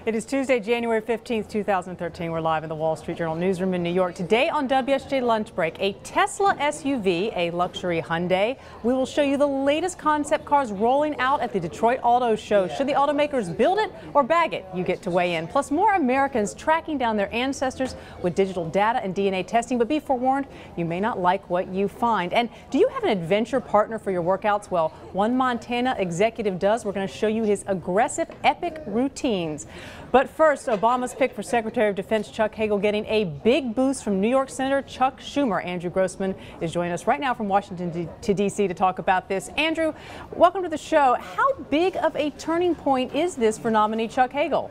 It is Tuesday, January 15th, 2013. We're live in the Wall Street Journal newsroom in New York. Today on WSJ Lunch Break, a Tesla SUV, a luxury Hyundai. We will show you the latest concept cars rolling out at the Detroit Auto Show. Should the automakers build it or bag it? You get to weigh in. Plus, more Americans tracking down their ancestors with digital data and DNA testing. But be forewarned, you may not like what you find. And do you have an adventure partner for your workouts? Well, one Montana executive does. We're going to show you his aggressive, epic routines. But first, Obama's pick for Secretary of Defense Chuck Hagel getting a big boost from New York Senator Chuck Schumer. Andrew Grossman is joining us right now from Washington to D.C. to talk about this. Andrew, welcome to the show. How big of a turning point is this for nominee Chuck Hagel?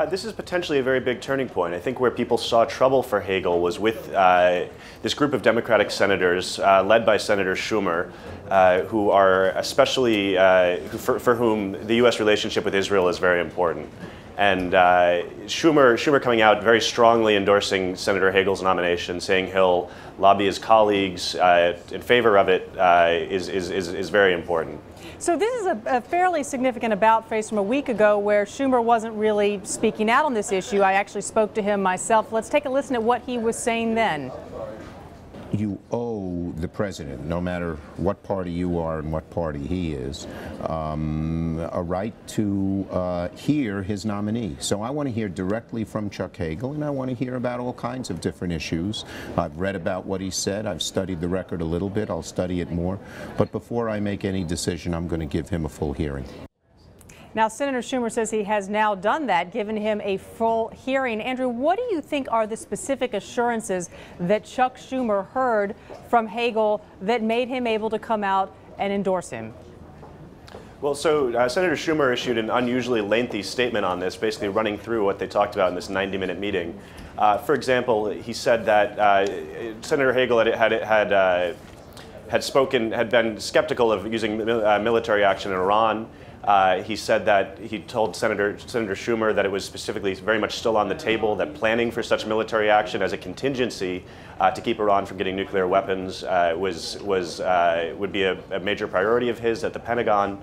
This is potentially a very big turning point. I think where people saw trouble for Hagel was with this group of Democratic senators led by Senator Schumer, who are especially, for whom the U.S. relationship with Israel is very important. And Schumer coming out very strongly endorsing Senator Hagel's nomination, saying he'll lobby his colleagues in favor of it, is very important. So this is a fairly significant about-face from a week ago where Schumer wasn't really speaking out on this issue. I actually spoke to him myself. Let's take a listen at what he was saying then. You owe the president, no matter what party you are and what party he is, a right to hear his nominee. So I want to hear directly from Chuck Hagel, and I want to hear about all kinds of different issues. I've read about what he said. I've studied the record a little bit. I'll study it more. But before I make any decision, I'm going to give him a full hearing. Now, Senator Schumer says he has now done that, given him a full hearing. Andrew, what do you think are the specific assurances that Chuck Schumer heard from Hagel that made him able to come out and endorse him? Well, so Senator Schumer issued an unusually lengthy statement on this, basically running through what they talked about in this 90-minute meeting. For example, he said that Senator Hagel had been skeptical of using military action in Iran. He said that he told Senator Schumer that it was specifically very much still on the table, that planning for such military action as a contingency to keep Iran from getting nuclear weapons would be a major priority of his at the Pentagon.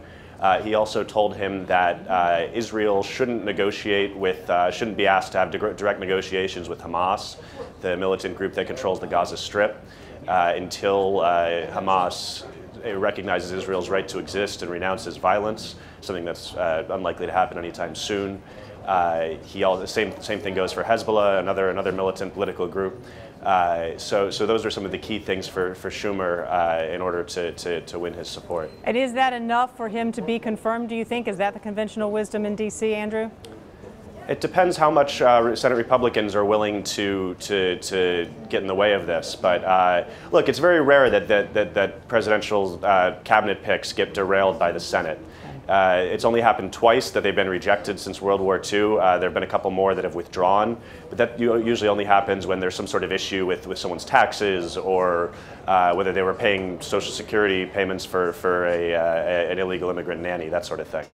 He also told him that Israel shouldn't be asked to have direct negotiations with Hamas, the militant group that controls the Gaza Strip, until Hamas recognizes Israel's right to exist and renounces violence, something that's unlikely to happen anytime soon. The same thing goes for Hezbollah, another militant political group. So those are some of the key things for Schumer in order to win his support. And is that enough for him to be confirmed, do you think? Is that the conventional wisdom in D.C., Andrew? It depends how much Senate Republicans are willing to get in the way of this. But look, it's very rare that presidential cabinet picks get derailed by the Senate. It's only happened twice that they've been rejected since World War II. There have been a couple more that have withdrawn, but that usually only happens when there's some sort of issue with someone's taxes, or whether they were paying Social Security payments for an illegal immigrant nanny, that sort of thing.